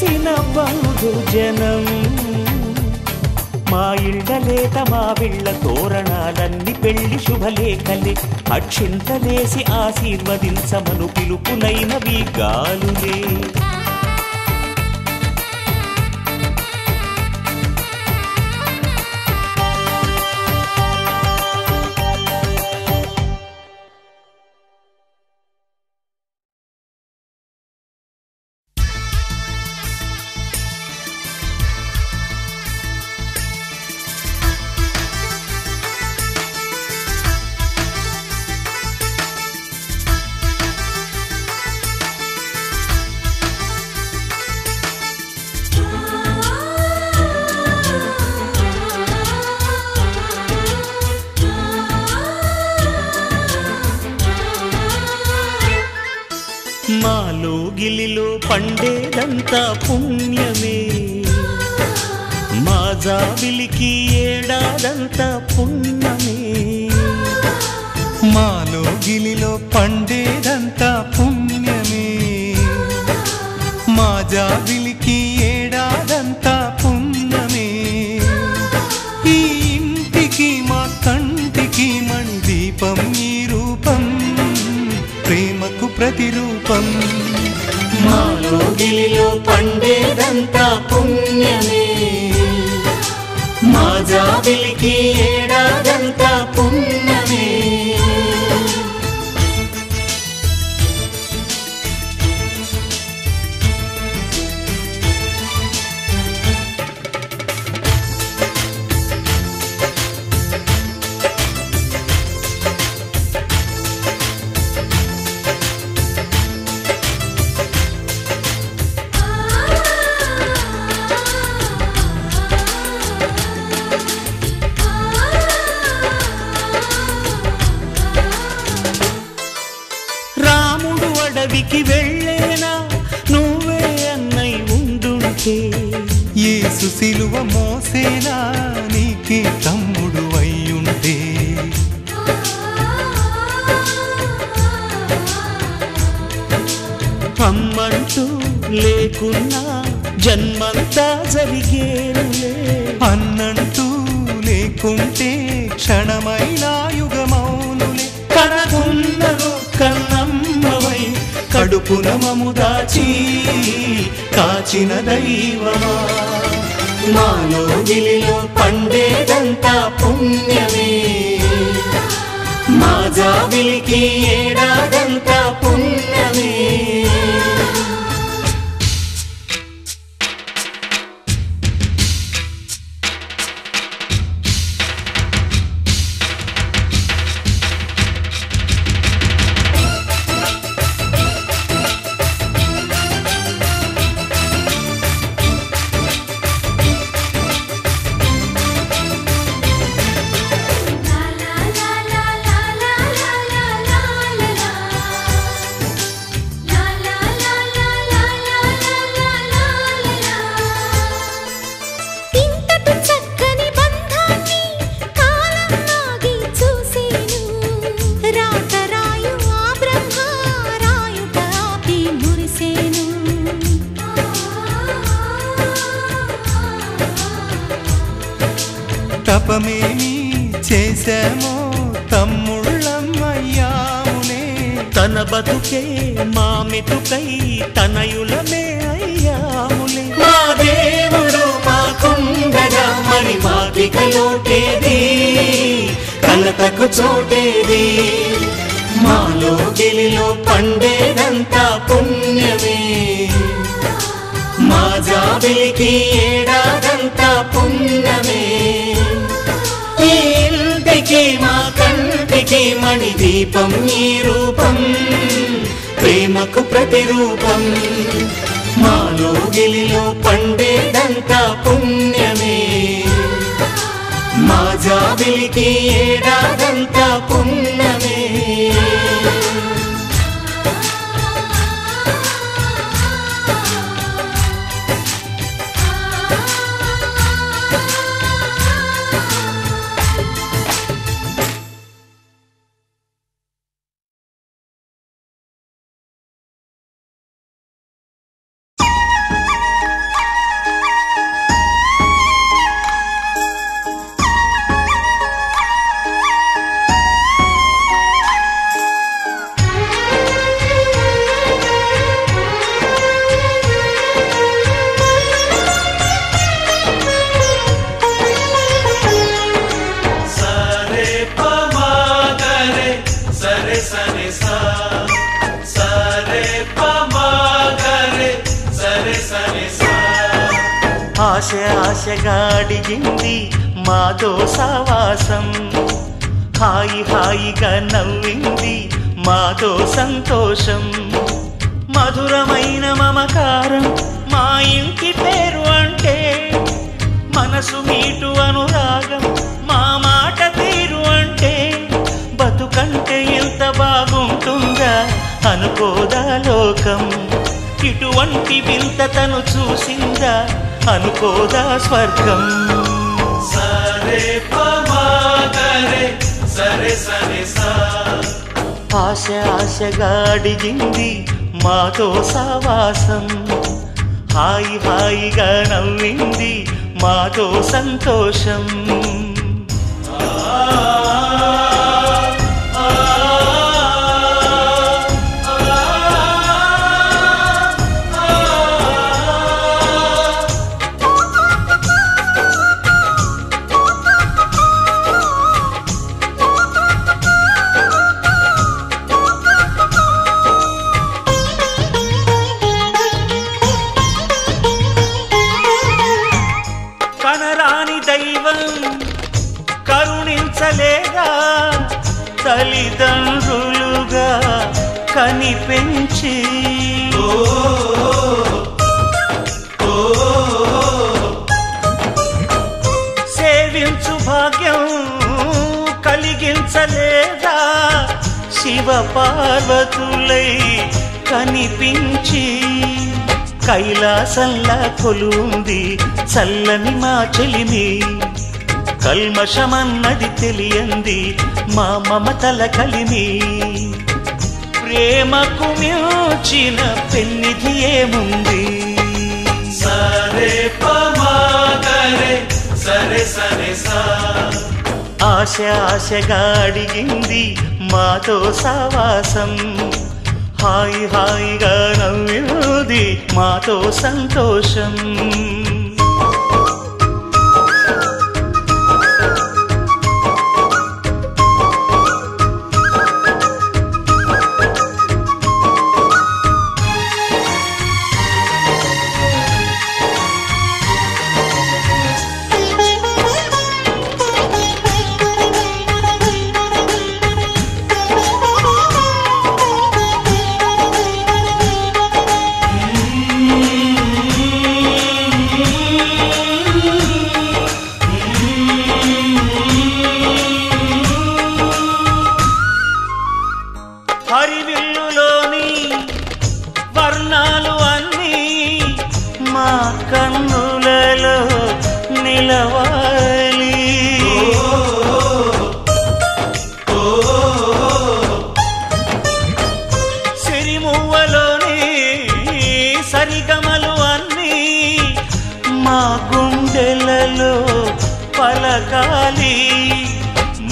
కలిసిన బంధు జనం మా ఇళ్ళలేత మా విళ్ళ తోరణాలన్ని పెళ్లి శుభలేఖలే అక్షింతలేసి ఆశీర్వదించమను పిలుపులైనవి గాలులే మాలో గిలిలో పండేదంతా పుణ్యమే మా జాబిలికి ఏడాదంతా పుణ్యమే మాలో గిలిలో పండేదంతా పుణ్యమే మా జాబిలికి ఏడాదంతా పుణ్యమే ఈ ఇంటికి మా కంటికి మణి దీపం ఈ రూపం ప్రేమకు ప్రతిరూపం మాలో గిలిలో పండేదంతా పుణ్యమే మా జాబిలికి ఏడాదంతా పుణ్యమే అడవికి వెళ్ళేనా నువ్వే అన్నై ఉండుంటే యేసు సిలువ మోసేనా నీకే తమ్ముడు అయ్యుంటే అమ్మంటూ లేకున్నా జన్మంతా జరిగేనులే అన్నంటూ లేకుంటే క్షణమైనా యుగమౌనులే కనకున్నదో కన్నమ్మవై కడుపున మము దాచి కాచిన దైవమా మాలో గిలిలో పండేదంతా పుణ్యమే మా జాబిలికి ఏడాదంతా పుణ్యమే తపమేమి చేశామో తమ్ముళ్ళమయ్యామునే తన బతుకే మా మెతుకై తనయులమే అయ్యాములే మా దేవుడు మాకుండగా మరి మాకిక లోటేది కలతకు చోటేది మాలో గిలిలో పండేదంతా పుణ్యమే మా జాబిలికి ఏడాదంతా పుణ్యమే ఈ ఇంటికి మా కంటికి మణి దీపం ఈ రూపం ప్రేమకు ప్రతిరూపం మాలో గిలిలో పండేదంతా పుణ్యమే మా జాబిలికి ఏడాదంతా పుణ్యమే ఆశ ఆశగా అడిగింది మాతో సావాసం, హాయి హాయిగా నవ్వింది మాతో సంతోషం. మధురమైన మమకారం మా ఇంటి పేరు అంటే, మనసు మీటు అనురాగం మా మాట తీరు అంటే, బతుకంటే ఎంత బాగుంటుందా అనుకోదా లోకం. ఇటువంటి వింత తను చూసిందా అనుకోదా స్వర్గం. సరే పమాగరే సరే సరే సా. ఆశ ఆశగా అడిగింది మాతో సావాసం, హాయి హాయిగా నవ్వింది మాతో సంతోషం. కనరాని దైవం కరుణించలేదా, తల్లిదండ్రులుగా కనిపెంచి సేవించు భాగ్యం కలిగించలేదా, శివ పార్వతులై కనిపించి. కైలాసంలా కొలుంది చల్లని మా చెలిమి, కల్మషమన్నది తెలియంది మా మమతల కలిమి. ప్రేమకు మించిన పెన్నిధి ఏముంది. సరే పమాగరే సరే సరే సా. ఆశ ఆశగా అడిగింది మాతో సావాసం, హాయి హాయిగా నవ్వింది మాతో సంతోషం. హరివిల్లులోని వర్ణాలు అన్నీ మా కన్నులలో నిలవాలి. సిరిమువ్వలోని సరిగమలు అన్నీ మా గుండెలలో పలకాలి.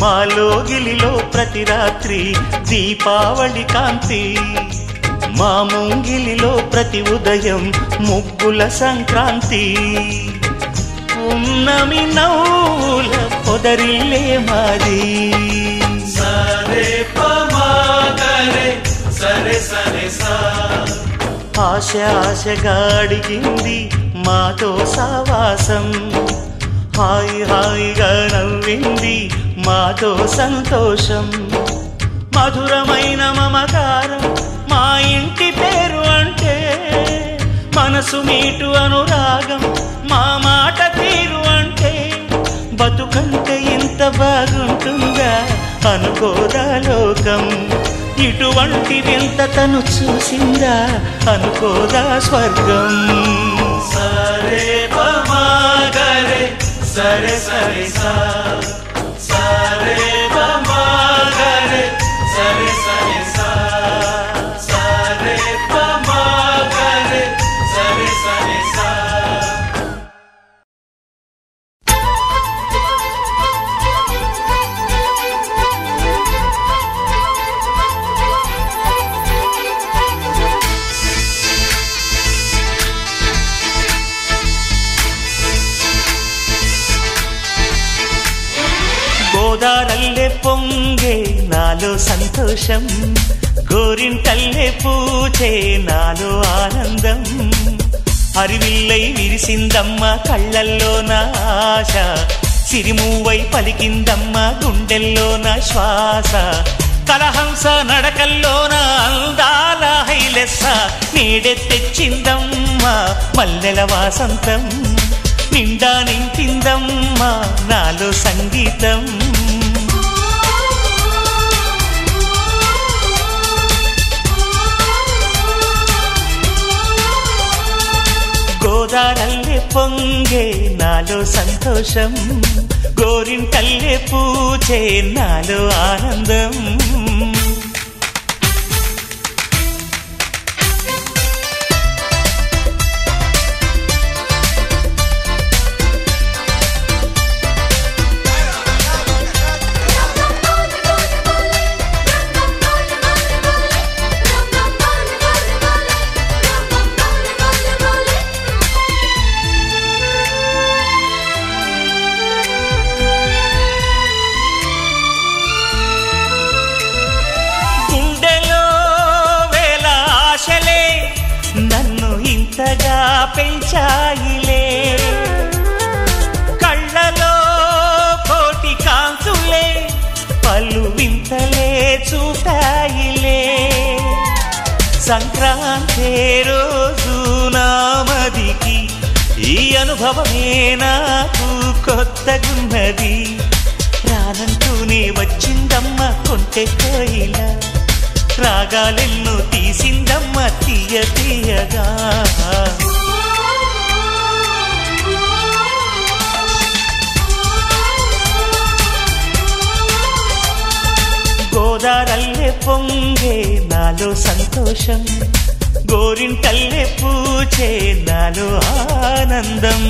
మాలోగిలిలో ప్రతి రాత్రి దీపావళి కాంతి, మా ముంగిలిలో ప్రతి ఉదయం ముగ్గుల సంక్రాంతి. ఉన్నమి నవ్వుల పొదరిల్లే మాది. సరే పమాగరే సరే సరే సా. ఆశ ఆశగా అడిగింది మాతో సావాసం, హాయి హాయిగా నవ్వింది మాతో సంతోషం. మధురమైన మమకారం మా ఇంటి పేరు అంటే, మనసు మీటు అనురాగం మా మాట తీరు అంటే, బతుకంటే ఇంత బాగుంటుందా అనుకోదా లోకం. ఇటువంటి వింత తను చూసిందా అనుకోదా స్వర్గం. సరే పమాగరే సరే సరే సా. సరే పమాగరే సరే సరే సా. సరే పమాగరే సరే సరే సా. గోదారల్లే పొంగే నాలో సంతోషం, గోరింటల్లే పూచే నాలో ఆనందం. హరివిల్లై విరిసిందమ్మ కళ్ళల్లోన ఆశ, సిరిమూవై పలికిందమ్మ గుండెల్లోన శ్వాస, కలహంస నడకల్లోన అందాల హైలెస్స, నేడే తెచ్చిందమ్మ మల్లెల వాసంతం, నిండా నింపిందమ్మ నాలో సంగీతం. గోదారల్లే పొంగే నాలో సంతోషం, గోరింటల్లే పూచే నాలో ఆనందం. ఇంతగా పెంచాయిలే కళ్ళలో కోటి కాంతులే, పలు వింతలే చూపాయిలే. సంక్రాంతి రోజు నామదికి ఈ అనుభవమే నాకు కొత్తగున్నది, రానంటూనే వచ్చిందమ్మ కొంటె కోయిల, రాగాలెన్నో తీసిందమ్మ తీయ తీయగా. గోదారల్లే పొంగే నాలో సంతోషం, గోరింటల్లే పూచే నాలో ఆనందం.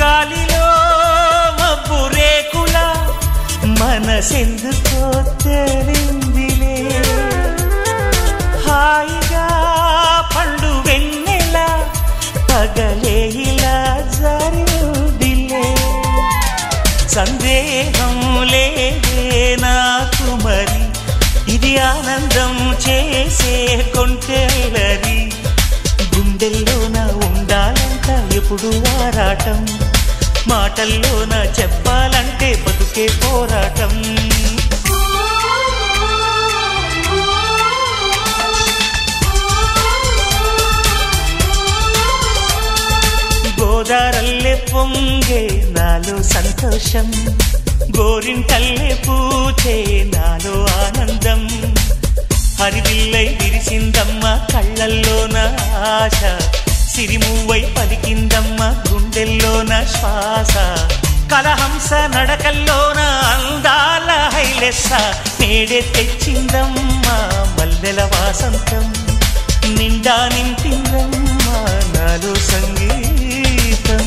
గాలిలో మబ్బు రేకుల మనసెందుకో తెలిందిలే, హాయిగా పండు వెన్నెల పగలే ఇలా జరిదిలే. సందేహం లేదే నాకు మరి, ఇది ఆనందం చేసే కొంటెలరి, గుండెల్లోన ఉండాలంట ఎప్పుడు ఆరాటం, మాటల్లోన చెప్పాలంటే బతుకే పోరాటం. గోదారల్లే పొంగే నాలో సంతోషం, గోరింటల్లే పూచే నాలో ఆనందం, హరివిల్లై విరిసిందమ్మ కళ్ళల్లోన ఆశ, సిరిమూవై పలికిందమ్మ గుండెల్లోన శ్వాస, కలహంస నడకల్లోన అందాల హైలెస్స, నేడే తెచ్చిందమ్మ మల్లెల వాసంతం, నిండా నింపిందమ్మ నాలో సంగీతం.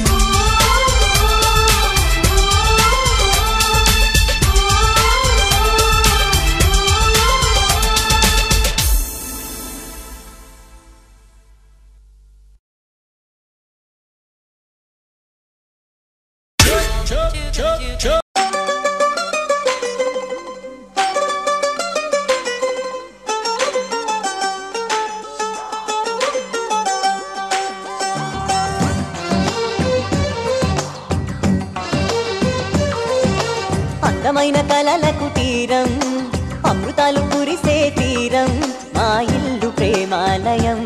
అందమైన కలలకు తీరం, అమృతాలు కురిసే తీరం, మా ఇల్లు ప్రేమాలయం,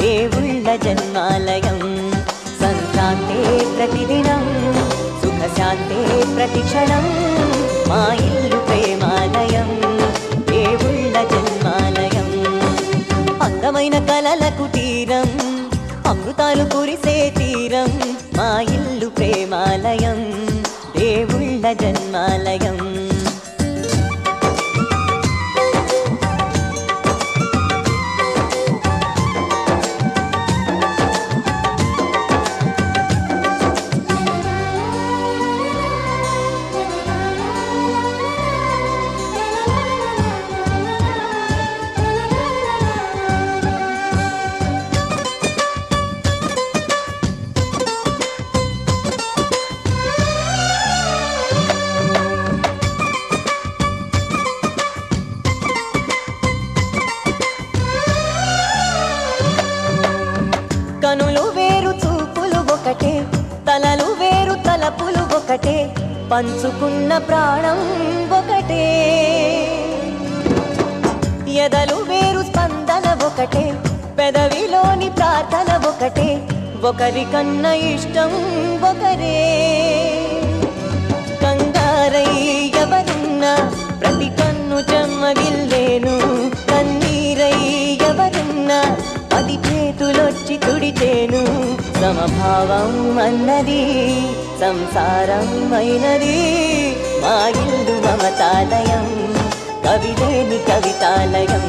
దేవుళ్ళ జన్మాలయం. సంక్రాంతే ప్రతిదినం, సుఖశాంతే ప్రతిక్షణం, మా ఇల్లు ప్రేమాలయం, దేవుళ్ళ జన్మాలయం. అందమైన కలలకు తీరం, అమృతాలు కురిసే తీరం, మా ఇల్లు ప్రేమాలయం, దేవుళ్ళ జన్మాలయం. ఒకటే పంచుకున్న ప్రాణం ఒకటే ఎదలు వేరు స్పందన ఒకటే పెదవిలోని ప్రార్థన ఒకటే ఒకరికన్నా ఇష్టం ఒకరే కంగారై ఎవరున్నా ప్రతి కన్ను చెమ్మగిల్లేను కన్నీరై ఎవరున్నా 10 చేతులొచ్చి తుడిచేను సమభావం అన్నది సంసారం అయినది మా ఇల్లు మమతాలయం కవిలేని కవితాలయం